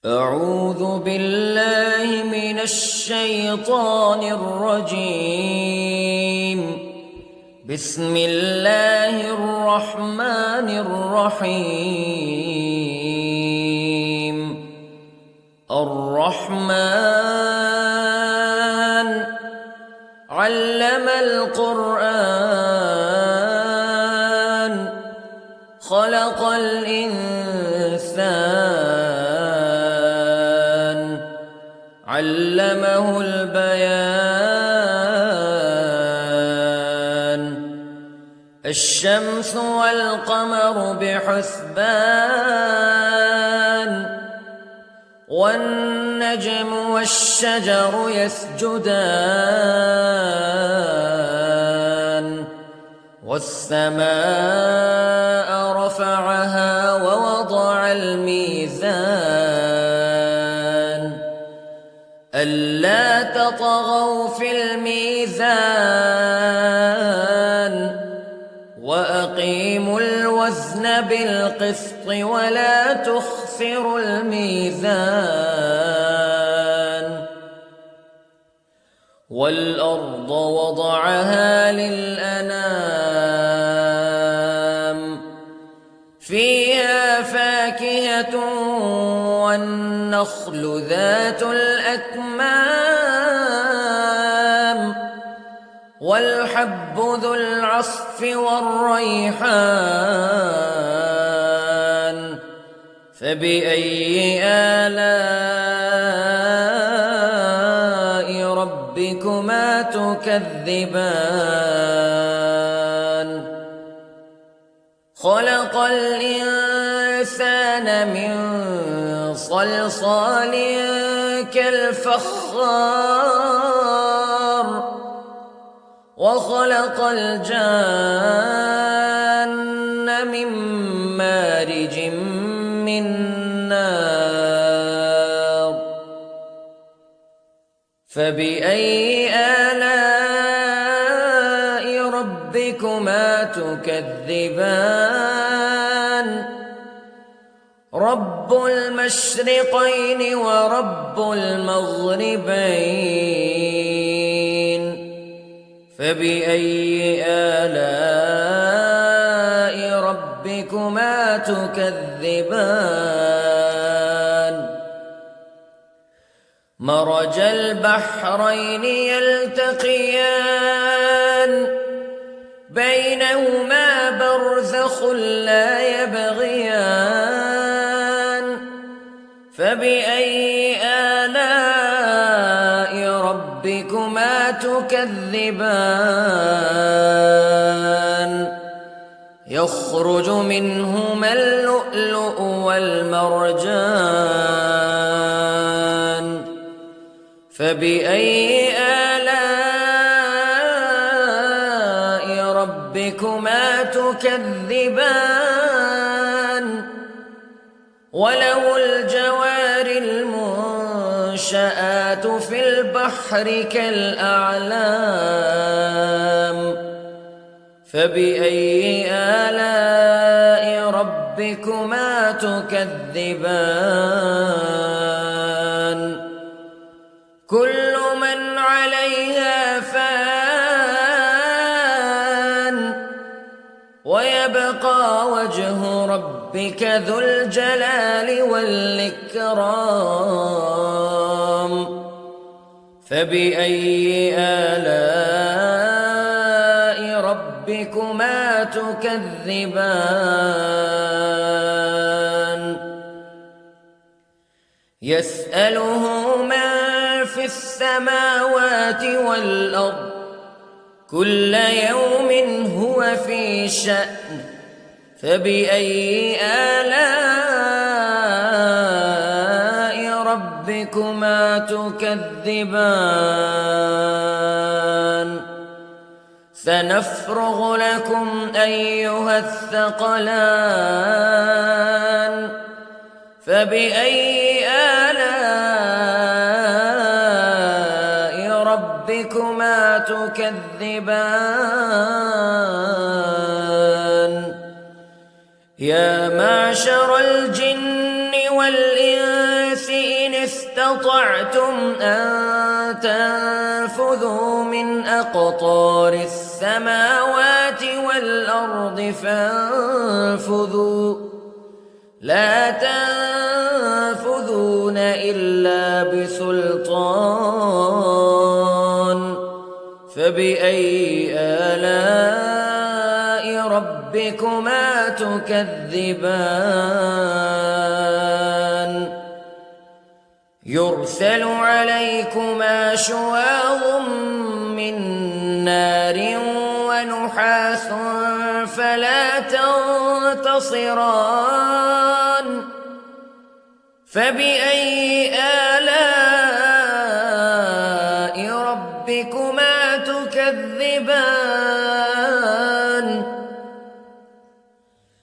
أعوذ بالله من الشيطان الرجيم. بسم الله الرحمن الرحيم. الرحمن علم القرآن خلق الإنسان علمه البيان. الشمس والقمر بحسبان والنجم والشجر يسجدان والسماء رفعها ووضع الميزان ألا تطغوا في الميزان وأقيموا الوزن بالقسط ولا تخسروا الميزان. والأرض وضعها للأنام فيها فاكهة والنخل ذات الأكمام والحب ذو العصف والريحان فبأي آلاء ربكما تكذبان. خلق الإنسان من صلصال كالفخار وخلق الجان من مارج من نار فبأي آلاء ربكما تكذبان. رب المشرقين ورب المغربين فبأي آلاء ربكما تكذبان. مرج البحرين يلتقيان بينهما برزخ لا يبغيان فبأي آلاء ربكما تكذبان. يخرج منهما اللؤلؤ والمرجان فبأي آلاء ربكما تكذبان. وله الجوار المنشآت في البحر كالأعلام فبأي آلاء ربكما تكذبان. كل من عليها فان ويبقى وجه ربك ذو الجلال والإكرام فبأي آلاء ربكما تكذبان. يسأله من في السماوات والأرض كل يوم هو في شأن فبأي آلاء ربكما تكذبان. سنفرغ لكم أيها الثقلان فبأي آلاء ربكما تكذبان. يا معشر الجن والإنس استطعتم أن تنفذوا من أقطار السماوات والأرض فانفذوا لا تنفذون إلا بسلطان فبأي آلاء ربكما تكذبان يرسل عليكما شواظ من نار ونحاس فلا تنتصران فبأي آلاء ربكما تكذبان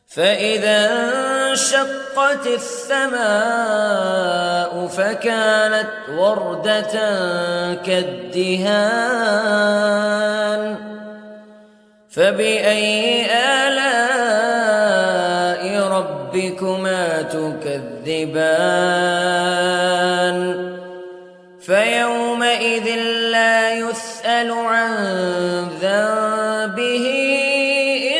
فإذا انشقت السماء فكانت وردة كالدهان فبأي آلاء ربكما تكذبان فيومئذ لا يسأل عن ذنبه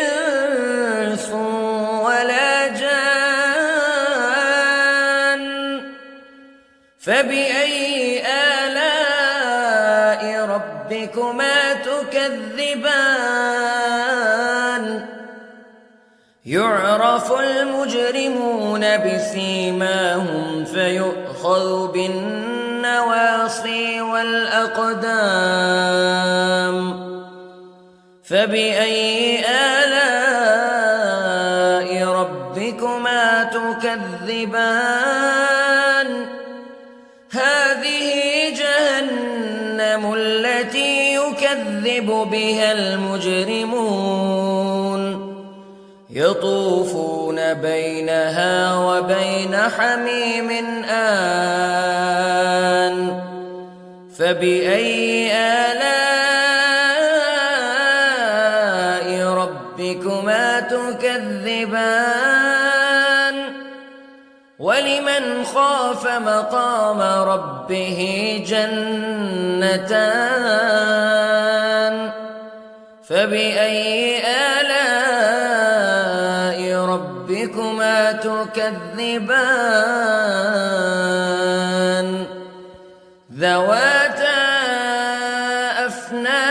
إنس ولا جان فبأي آلاء ربكما تكذبان يعرف المجرمون بسيماهم فيؤخذ بالنواصي والأقدام فبأي آلاء ربكما تكذبان هذه جهنم التي يكذب بها المجرمون يطوفون بينها وبين حميم آن فبأي آلاء ربكما تكذبان ولمن خاف مقام ربه جنتان فبأي آلاء ربكما تكذبان ذواتا أفنان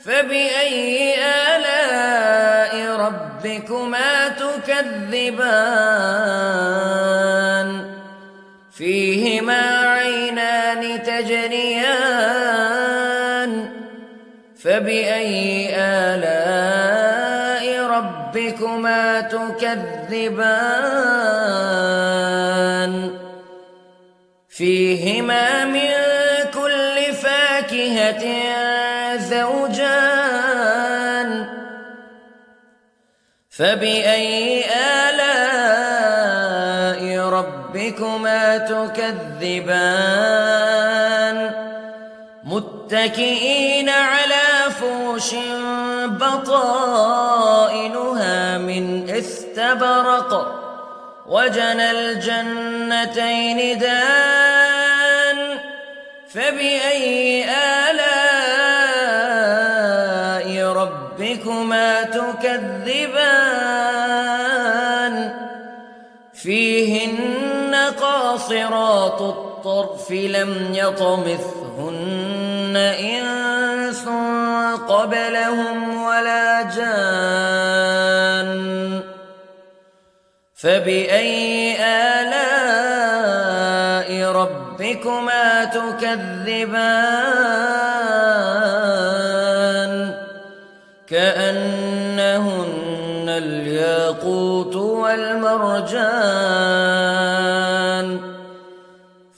فبأي آلاء ربكما تكذبان فيهما عينان تجريان فبأي آلاء ربكما تكذبان فيهما من كل فاكهة زوجان فبأي آلاء ربكما تكذبان متكئين على فرش بطائنها من استبرق وجنى الجنتين دان فبأي آلاء ربكما تكذبان فيهن قاصرات الطرف لم يطمثهن إنس قبلهم ولا جان فبأي آلاء ربكما تكذبان كأنهن الياقوت والمرجان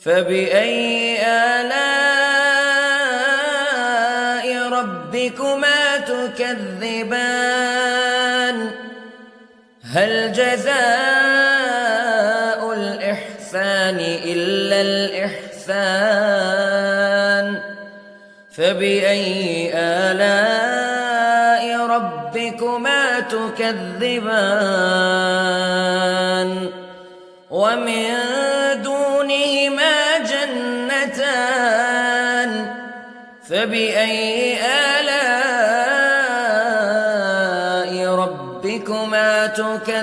فبأي آلاء ربكما تكذبان هل جزاء الإحسان إلا الإحسان فبأي آلاء ربكما تكذبان ومن دونهما جنتان فبأي آلاء ربكما تكذبان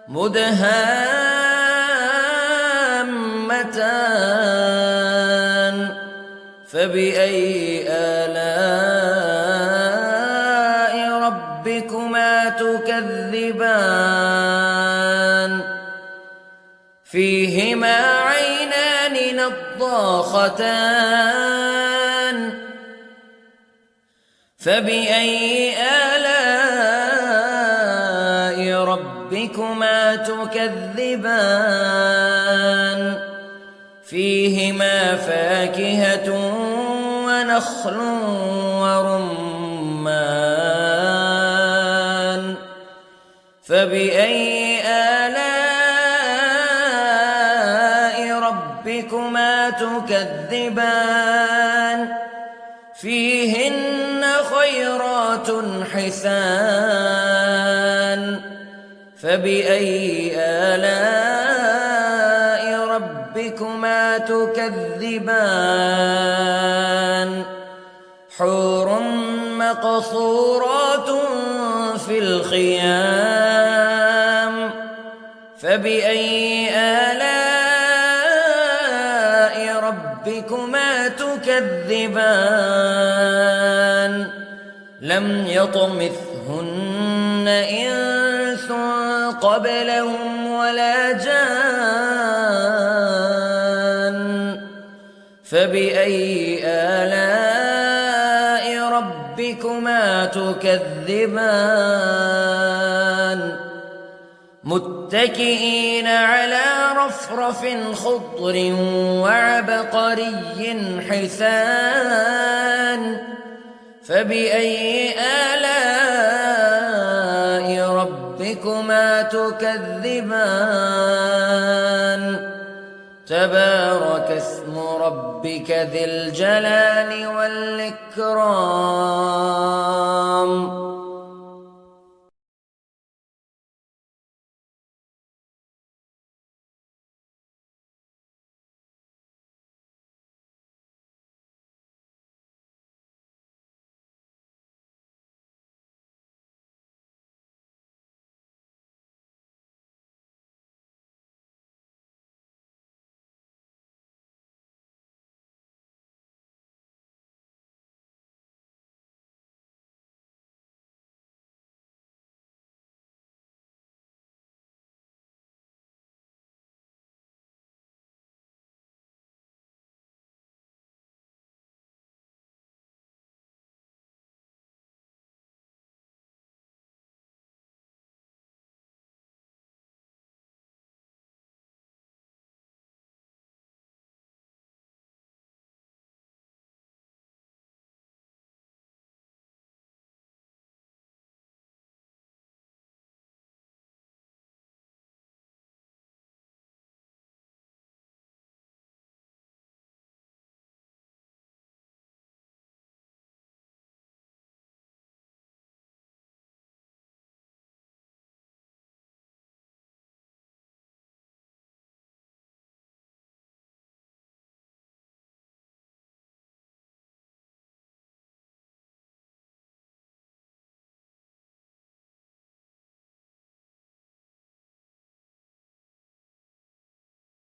مدهامتان فبأي آلاء ربكما تكذبان فيهما عينان نضاختان فبأي آلاء ربكما تكذبان فيهما فاكهة ونخل ورمان فبأي آلاء ربكما تكذبان فيهن خيرات حسان فبأي آلاء ربكما تكذبان حور مقصورات في الخيام فبأي آلاء ربكما تكذبان لم يطمثهن إنس قبلهم ولا جان فبأي آلاء ربكما تكذبان متكئين على رفرف خضر وعبقري حسان فبأي آلاء ربكما تكذبان تبارك اسم ربك ذي الجلال والإكرام